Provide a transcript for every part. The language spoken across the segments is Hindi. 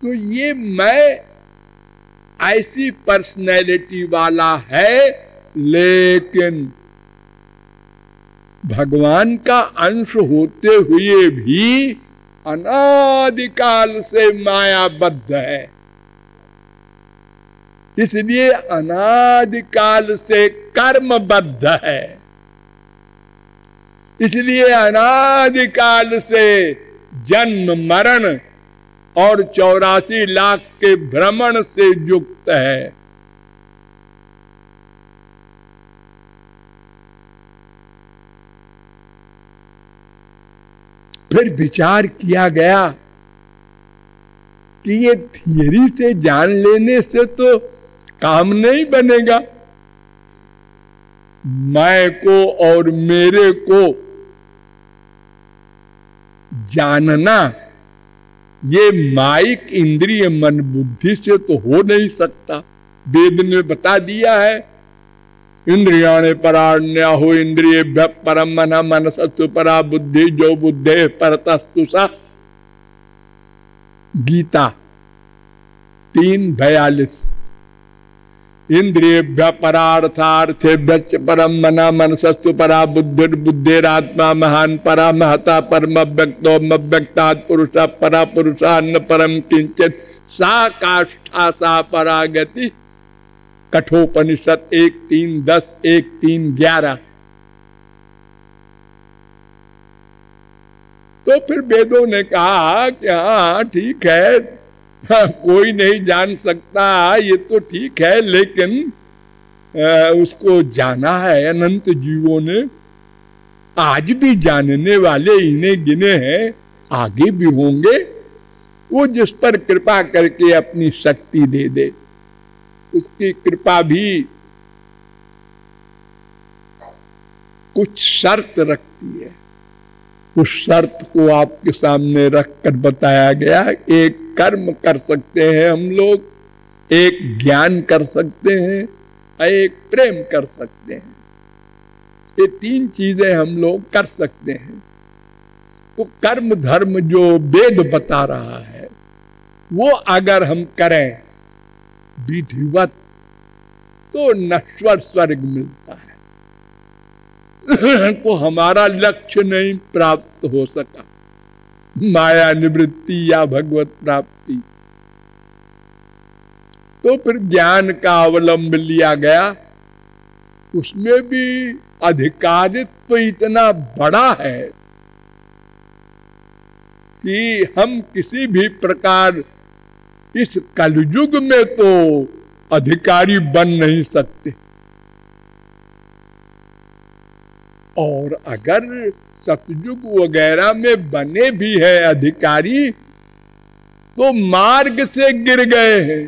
तो ये मैं ऐसी पर्सनैलिटी वाला है, लेकिन भगवान का अंश होते हुए भी अनादिकाल से मायाबद्ध है। इसलिए अनादिकाल से कर्मबद्ध है, इसलिए अनादिकाल से जन्म मरण और 84 लाख के भ्रमण से युक्त है। फिर विचार किया गया कि ये थियरी से जान लेने से तो काम नहीं बनेगा। मैं को और मेरे को जानना ये माइक इंद्रिय मन बुद्धि से तो हो नहीं सकता। वेद ने बता दिया है, इंद्रियाणे पराण्याहु इंद्रियेभ्यः परम मनः मनसस्तु परा बुद्धि जो बुद्धे परतस्तु सा। गीता 3:42। इंद्रियेभ्यः परार्थार्थेभ्यश्च परम मनः मनसस्तु परा बुद्धिर्बुद्धिरात्मा महान परा महता परम व्यक्तो अव्यक्तात् पुरुषः परा पुरुषः न परम किंचित् सा काष्ठा सा परागति। कठोपनिषद 1:3-10 1:3-11। तो फिर वेदों ने कहा कि हाँ ठीक है, कोई नहीं जान सकता, ये तो ठीक है, लेकिन उसको जाना है अनंत जीवों ने। आज भी जानने वाले इन्हें गिने हैं, आगे भी होंगे। वो जिस पर कृपा करके अपनी शक्ति दे दे, उसकी कृपा भी कुछ शर्त रखती है। उस शर्त को आपके सामने रखकर बताया गया। एक कर्म कर सकते हैं हम लोग, एक ज्ञान कर सकते हैं, एक प्रेम कर सकते हैं। ये 3 चीजें हम लोग कर सकते हैं। तो कर्म धर्म जो वेद बता रहा है वो अगर हम करें विधिवत तो नश्वर स्वर्ग मिलता है। तो हमारा लक्ष्य नहीं प्राप्त हो सका, माया निवृत्ति या भगवत प्राप्ति। तो फिर ज्ञान का अवलंब लिया गया। उसमें भी अधिकारित्व इतना बड़ा है कि हम किसी भी प्रकार इस कलयुग में तो अधिकारी बन नहीं सकते। और अगर सतयुग वगैरह में बने भी है अधिकारी तो मार्ग से गिर गए हैं।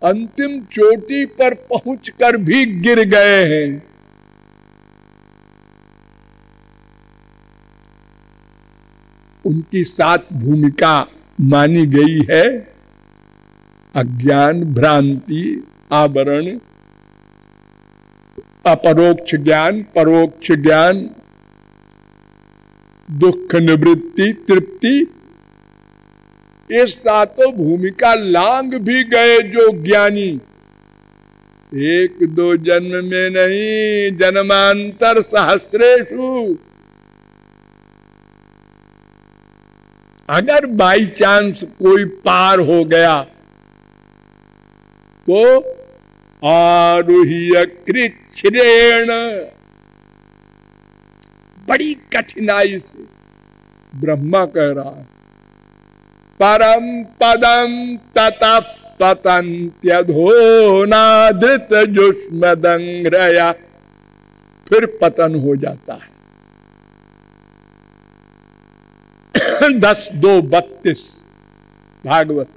अंतिम चोटी पर पहुंचकर भी गिर गए हैं। उनकी 7 भूमिका मानी गई है: अज्ञान, भ्रांति, आवरण, अपरोक्ष ज्ञान, परोक्ष ज्ञान, दुख निवृत्ति, तृप्ति। ये 7 भूमिका लांग भी गए जो ज्ञानी। 1-2 जन्म में नहीं, जन्मांतर सहस्रेषु। अगर बाई चांस कोई पार हो गया तो आरुह्य कृच्छ्रेण, बड़ी कठिनाई से, ब्रह्मा कह रहा है, परम पदम ततः पतन्त्यधो नाधृत जुष्मदंग्रया। फिर पतन हो जाता है। 10:2-32 भागवत।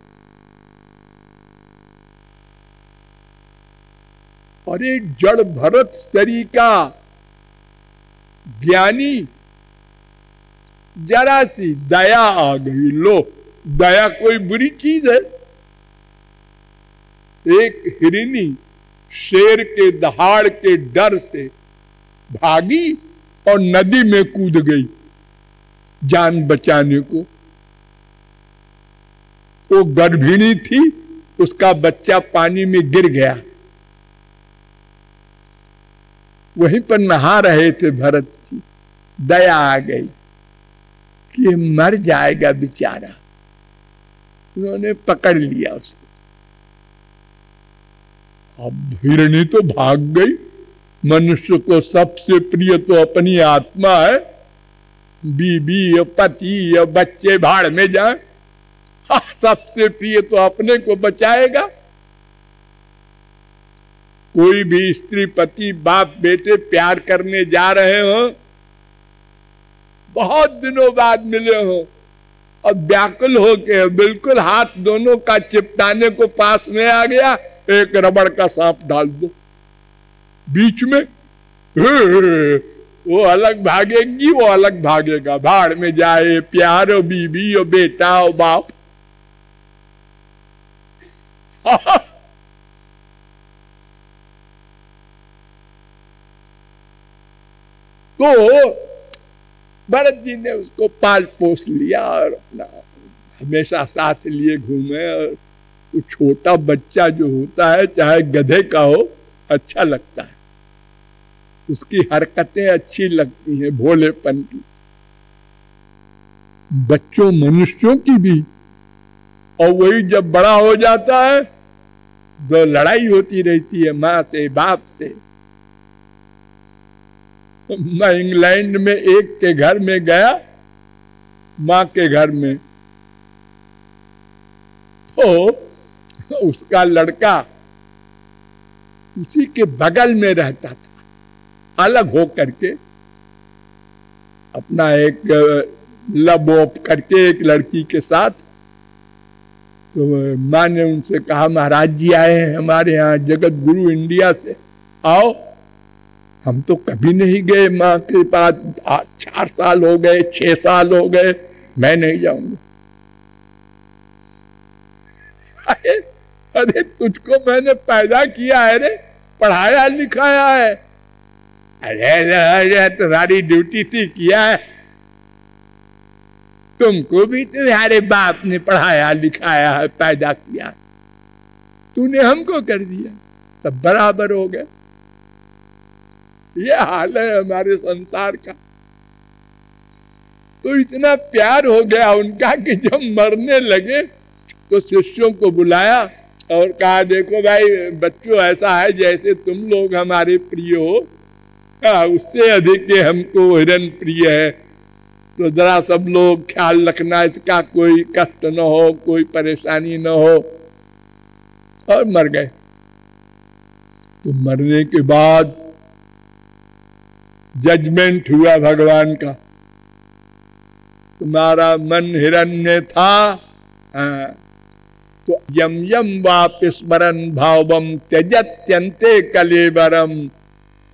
अरे जड़ भरत शरीर का ज्ञानी, जरा सी दया आ गई। लो, दया कोई बुरी चीज है? एक हिरनी शेर के दहाड़ के डर से भागी और नदी में कूद गई। जान बचाने को। वो गर्भिणी थी, उसका बच्चा पानी में गिर गया। वहीं पर नहा रहे थे भरत जी, दया आ गई कि ये मर जाएगा बेचारा। उन्होंने पकड़ लिया उसको। अब हिरणी तो भाग गई। मनुष्य को सबसे प्रिय तो अपनी आत्मा है। बीबी या पति या बच्चे भाड़ में जाए, सबसे प्रिय तो अपने को बचाएगा। कोई भी स्त्री पति बाप बेटे प्यार करने जा रहे हो, बहुत दिनों बाद मिले हो और व्याकुल होके बिल्कुल हाथ दोनों का चिपटाने को पास में आ गया, एक रबड़ का सांप डाल दो बीच में, वो अलग भागेगी, वो अलग भागेगा। भाड़ में जाए प्यार हो, बीबी हो, बेटा हो, बाप। तो भरत जी ने उसको पाल पोस लिया और अपना हमेशा साथ लिए घूमे। और तो छोटा बच्चा जो होता है, चाहे गधे का हो, अच्छा लगता है। उसकी हरकतें अच्छी लगती हैं, भोलेपन की। बच्चों मनुष्यों की भी। और वही जब बड़ा हो जाता है तो लड़ाई होती रहती है माँ से, बाप से। मैं इंग्लैंड में एक के घर में गया, माँ के घर में, तो उसका लड़का उसी के बगल में रहता था, अलग हो करके। अपना एक लब ओप करके एक लड़की के साथ। तो माँ ने उनसे कहा, महाराज जी आए हैं हमारे यहाँ, जगत गुरु इंडिया से, आओ। हम तो कभी नहीं गए माँ के पास, 4 साल हो गए, 6 साल हो गए, मैं नहीं जाऊंगा। अरे तुझको मैंने पैदा किया है रे, पढ़ाया लिखाया है। अरे तुम्हारी ड्यूटी थी, किया है। तुमको भी तुम्हारे बाप ने पढ़ाया लिखाया है, पैदा किया, तूने हमको कर दिया, सब बराबर हो गए। ये हाल है हमारे संसार का। तो इतना प्यार हो गया उनका कि जब मरने लगे तो शिष्यों को बुलाया और कहा, देखो भाई बच्चों, ऐसा है जैसे तुम लोग हमारे प्रिय हो, उससे अधिक हमको हिरण प्रिय है। तो जरा सब लोग ख्याल रखना, इसका कोई कष्ट न हो, कोई परेशानी न हो। और मर गए। तो मरने के बाद जजमेंट हुआ भगवान का, तुम्हारा मन हिरण्य था, तो यम यम वाप स्मरण भावम त्यजत्यंते कलेवरम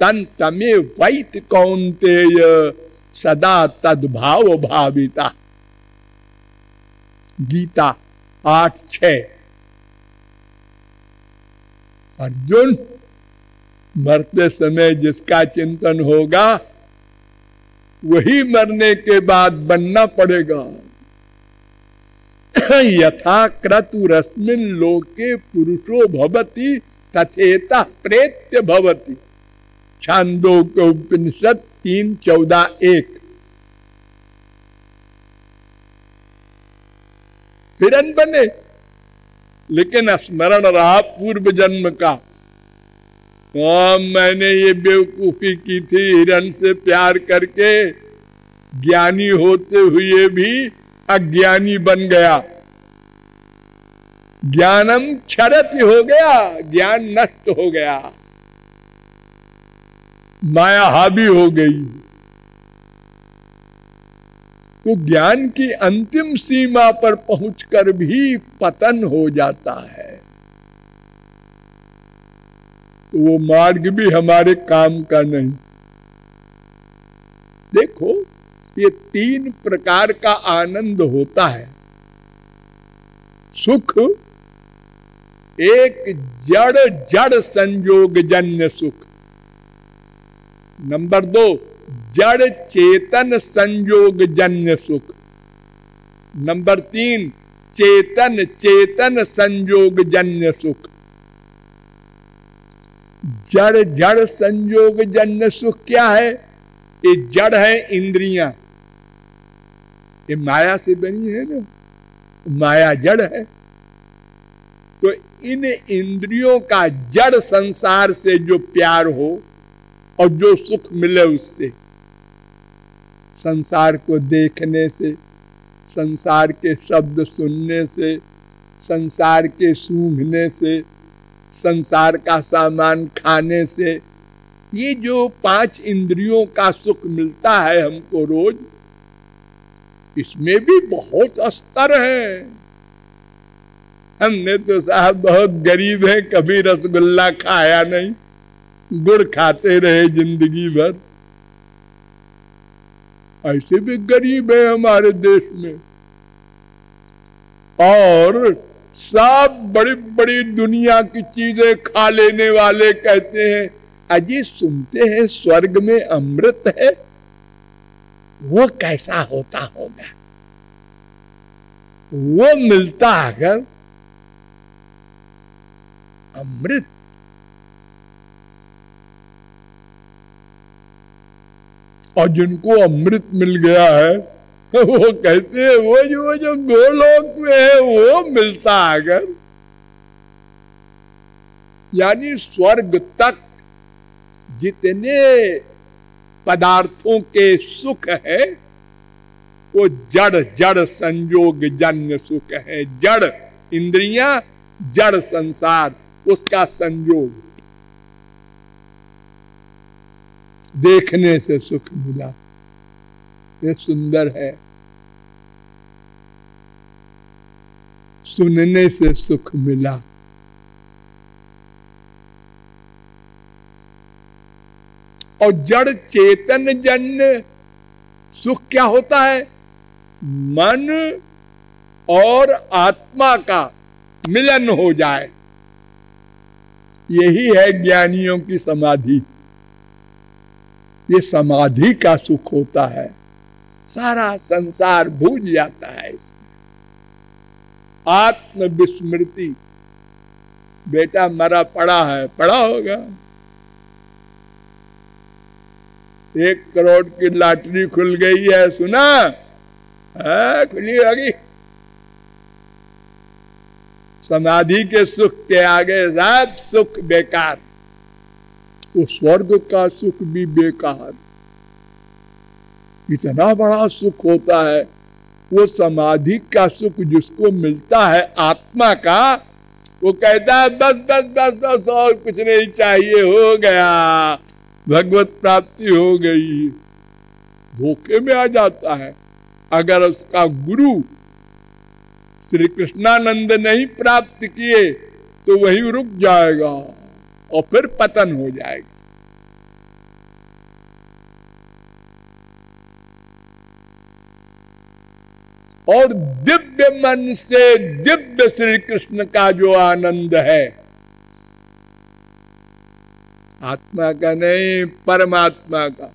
तन तमे वैत कौन्तेय सदा तद्भाव भाविता। गीता 8:6। अर्जुन, मरते समय जिसका चिंतन होगा वही मरने के बाद बनना पड़ेगा। यथा क्रतुरस्मिन् लोके पुरुषो भवति तथेता प्रेत्य भवति। छांदोग्य उपनिषद 3:14-1। हिरण बने, लेकिन स्मरण रहा पूर्व जन्म का। मैंने ये बेवकूफी की थी, हिरण से प्यार करके ज्ञानी होते हुए भी अज्ञानी बन गया। ज्ञानम क्षरति हो गया, ज्ञान नष्ट हो गया, माया हावी हो गई। तो ज्ञान की अंतिम सीमा पर पहुंचकर भी पतन हो जाता है। तो वो मार्ग भी हमारे काम का नहीं। देखो, ये 3 प्रकार का आनंद होता है। सुख, एक जड़ संयोग जन्य सुख। नंबर 2 जड़ चेतन संयोग जन्य सुख। नंबर 3, चेतन चेतन संयोग जन्य सुख। जड़ जड़ संयोग जन्य सुख क्या है? ये जड़ है इंद्रियां, ये माया से बनी है ना, माया जड़ है। तो इन इंद्रियों का जड़ संसार से जो प्यार हो और जो सुख मिले उससे, संसार को देखने से, संसार के शब्द सुनने से, संसार के सूंघने से, संसार का सामान खाने से, ये जो 5 इंद्रियों का सुख मिलता है हमको रोज, इसमें भी बहुत स्तर है। हमने तो साहब बहुत गरीब हैं, कभी रसगुल्ला खाया नहीं, गुड़ खाते रहे जिंदगी भर। ऐसे भी गरीब है हमारे देश में। और सब बड़ी बड़ी दुनिया की चीजें खा लेने वाले कहते हैं अजी सुनते हैं स्वर्ग में अमृत है, वो कैसा होता होगा? वो मिलता अगर अमृत, और जिनको अमृत मिल गया है वो कहते हैं वो जो गोलोक में है वो मिलता अगर, यानी स्वर्ग तक जितने पदार्थों के सुख है वो जड़ जड़ संयोग जन्य सुख है। जड़ इंद्रियां, जड़ संसार, उसका संयोग। देखने से सुख मिला, ये सुंदर है। सुनने से सुख मिला, और जड़ चेतन जन्य सुख क्या होता है? मन और आत्मा का मिलन हो जाए, यही है ज्ञानियों की समाधि। ये समाधि का सुख होता है, सारा संसार भूल जाता है इसमें। आत्म विस्मृति। बेटा मरा पड़ा है, पड़ा होगा। 1 करोड़ की लॉटरी खुल गई है, सुना? खुली होगी। समाधि के सुख के आगे सब सुख बेकार, वो स्वर्ग का सुख भी बेकार। इतना बड़ा सुख होता है वो समाधि का सुख जिसको मिलता है आत्मा का, वो कहता है बस बस बस बस और कुछ नहीं चाहिए, हो गया, भगवत प्राप्ति हो गई। धोखे में आ जाता है। अगर उसका गुरु श्री कृष्णानंद नहीं प्राप्त किए तो वहीं रुक जाएगा और फिर पतन हो जाएगा। और दिव्य मन से दिव्य श्री कृष्ण का जो आनंद है, आत्मा का नहीं, परमात्मा का।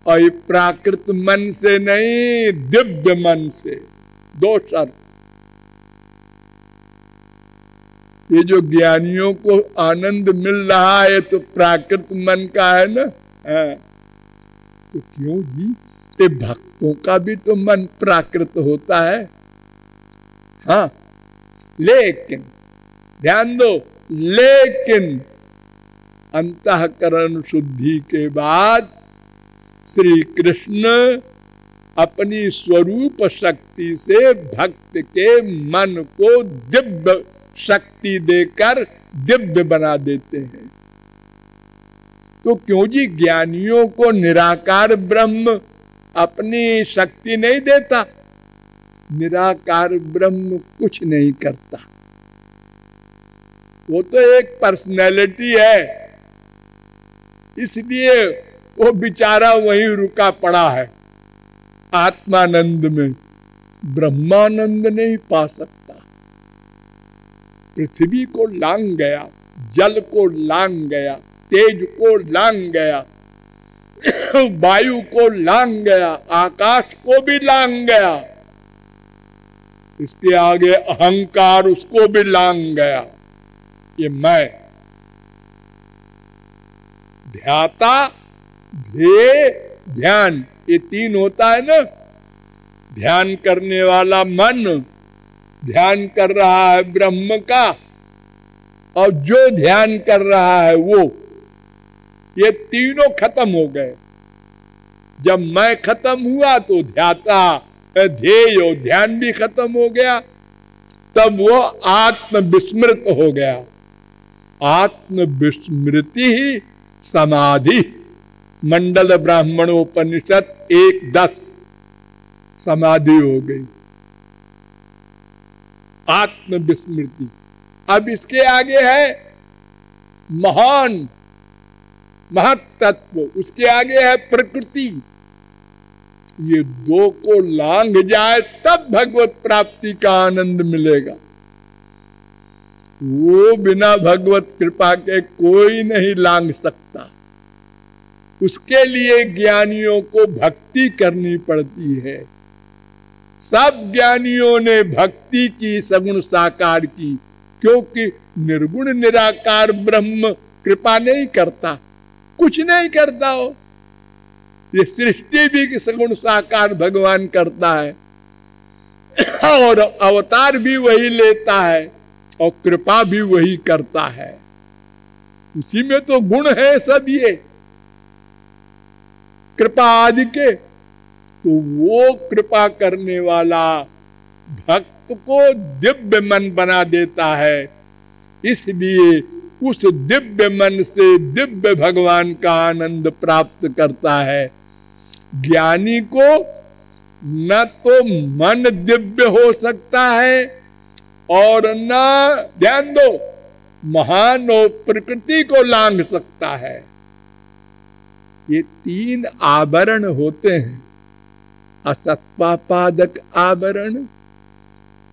और प्राकृत मन से नहीं, दिव्य मन से। 2 शर्त। ये जो ज्ञानियों को आनंद मिल रहा है तो प्राकृत मन का है ना। तो क्यों जी, ये भक्तों का भी तो मन प्राकृत होता है। हाँ, लेकिन ध्यान दो, लेकिन अंतःकरण शुद्धि के बाद श्री कृष्ण अपनी स्वरूप शक्ति से भक्त के मन को दिव्य शक्ति देकर दिव्य बना देते हैं। तो क्यों जी ज्ञानियों को निराकार ब्रह्म अपनी शक्ति नहीं देता? निराकार ब्रह्म कुछ नहीं करता, वो तो एक पर्सनैलिटी है, इसलिए वो बेचारा वहीं रुका पड़ा है आत्मानंद में। ब्रह्मानंद नहीं पा सकता। पृथ्वी को लांग गया, जल को लांग गया, तेज को लांग गया, वायु को लांग गया, आकाश को भी लांग गया, इसके आगे अहंकार उसको भी लांग गया। ये मैं, ध्याता, ध्येय, ध्यान, ये तीन होता है ना। ध्यान करने वाला मन ध्यान कर रहा है ब्रह्म का, और जो ध्यान कर रहा है वो, ये तीनों खत्म हो गए। जब मैं खत्म हुआ तो ध्याता, ध्येय और ध्यान भी खत्म हो गया, तब वो आत्म विस्मृत हो गया। आत्म विस्मृति ही समाधि। मंडल ब्राह्मणोपनिषद 1:10 समाधि हो गई, आत्म विस्मृति। अब इसके आगे है महान, महत तत्व, उसके आगे है प्रकृति। ये दो को लांघ जाए तब भगवत प्राप्ति का आनंद मिलेगा। वो बिना भगवत कृपा के कोई नहीं लांघ सकता। उसके लिए ज्ञानियों को भक्ति करनी पड़ती है। सब ज्ञानियों ने भक्ति की, सगुण साकार की, क्योंकि निर्गुण निराकार ब्रह्म कृपा नहीं करता, कुछ नहीं करता हो। ये सृष्टि भी सगुण साकार भगवान करता है, और अवतार भी वही लेता है, और कृपा भी वही करता है। उसी में तो गुण है सब ये कृपा आदि के। तो वो कृपा करने वाला भक्त को दिव्य मन बना देता है। इसलिए उस दिव्य मन से दिव्य भगवान का आनंद प्राप्त करता है। ज्ञानी को न तो मन दिव्य हो सकता है, और न, ध्यान दो, महान और प्रकृति को लांघ सकता है। ये तीन आवरण होते हैं, असत्पादक आवरण,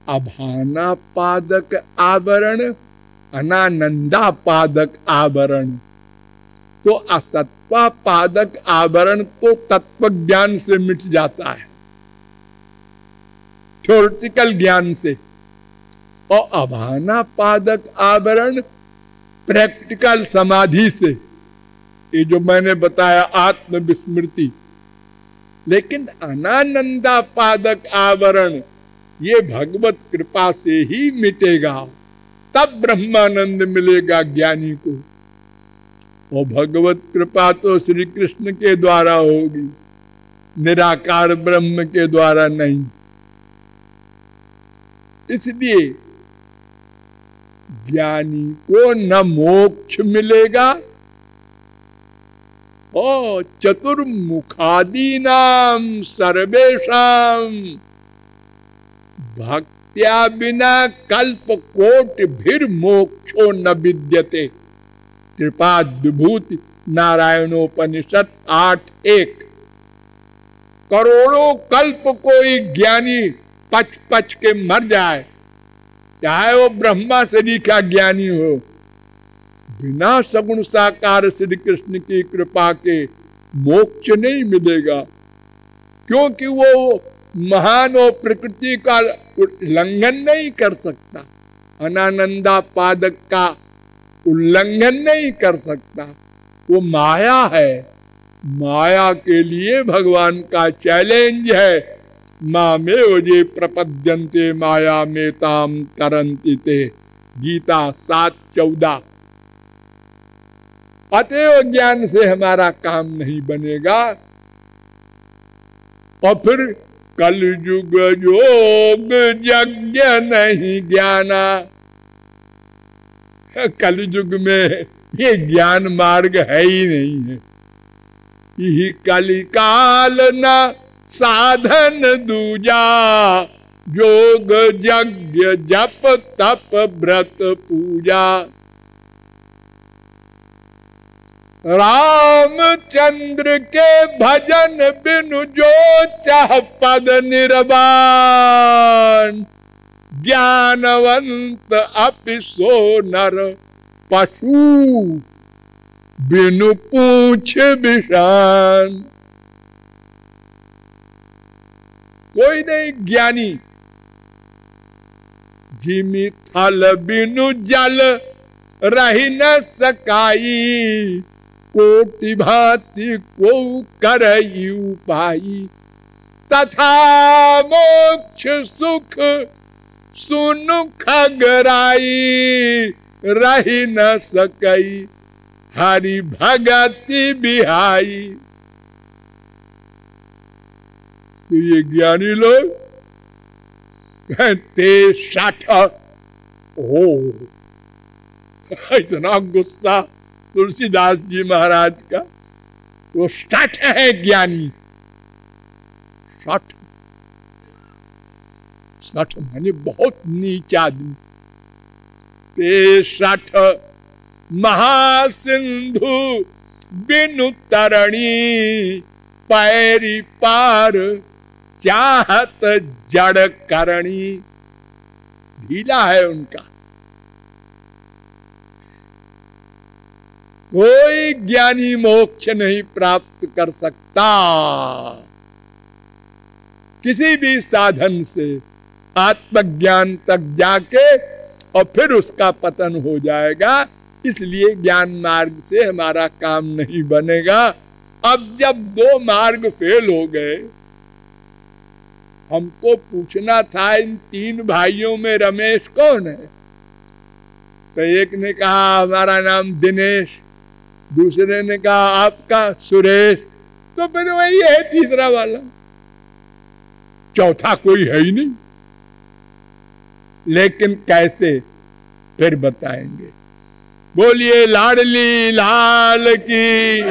अभाना पादक आवरण, अनानंदा पादक आवरण। तो असत्वा पादक आवरण तो तत्व ज्ञान से मिट जाता है, थ्योरेटिकल ज्ञान से, और अभाना पादक आवरण प्रैक्टिकल समाधि से, ये जो मैंने बताया आत्म विस्मृति। लेकिन अनानंदा पादक आवरण ये भगवत कृपा से ही मिटेगा, तब ब्रह्मानंद मिलेगा ज्ञानी को। और भगवत कृपा तो श्री कृष्ण के द्वारा होगी, निराकार ब्रह्म के द्वारा नहीं। इसलिए ज्ञानी को न मोक्ष मिलेगा, और चतुर्मुखादीनाम सर्वेषाम भक्त्या बिना कल्प कोटि भीर मोक्षो न विद्यते। त्रिपाद विभूति नारायणोपनिषद 8:1। करोड़ों कल्प कोई ज्ञानी पच पच के मर जाए, चाहे वो ब्रह्मा से लिखा ज्ञानी हो, बिना सगुण साकार श्री कृष्ण की कृपा के मोक्ष नहीं मिलेगा। क्योंकि वो महान और प्रकृति का उल्लंघन नहीं कर सकता, अनानंदा पादक का उल्लंघन नहीं कर सकता। वो माया है, माया के लिए भगवान का चैलेंज है। मामेव ये प्रपद्यन्ते माया में ताम तरन्ति ते, गीता 7:14। अतएव ज्ञान से हमारा काम नहीं बनेगा। और फिर कलयुग योग यज्ञ नहीं ज्ञाना। कलयुग में ये ज्ञान मार्ग है ही नहीं है। यही कलिकाल न साधन दूजा, योग यज्ञ जप तप व्रत पूजा। रामचंद्र के भजन बिनु जो चाह पद निर्वाण, ज्ञानवंत अपि सो नर पशु। बिनु पूछ बिशान। कोई नहीं ज्ञानी, जिमि थल बिनु जल रही न सकाई, कोटि भांति को करई उपाई, तथा मोक्ष सुख सुनु खगराई, रही न सकई हरि भगति बिहाई। तो ये ज्ञानी लोग कहते 60 हो, इतना गुस्सा तुलसीदास जी महाराज का। वो 60 है ज्ञानी, 60 माने बहुत नीच आदमी। ते 60 महासिंधु बिनु तरणी, पैरी पार चाहत जड़ करणी। ढीला है उनका। कोई ज्ञानी मोक्ष नहीं प्राप्त कर सकता किसी भी साधन से। आत्मज्ञान तक जाके और फिर उसका पतन हो जाएगा। इसलिए ज्ञान मार्ग से हमारा काम नहीं बनेगा। अब जब 2 मार्ग फेल हो गए, हमको पूछना था इन 3 भाइयों में रमेश कौन है। तो एक ने कहा हमारा नाम दिनेश, दूसरे ने कहा आपका सुरेश, तो फिर वही है तीसरा वाला, चौथा कोई है ही नहीं। लेकिन कैसे, फिर बताएंगे। बोलिए लाडली लाल की।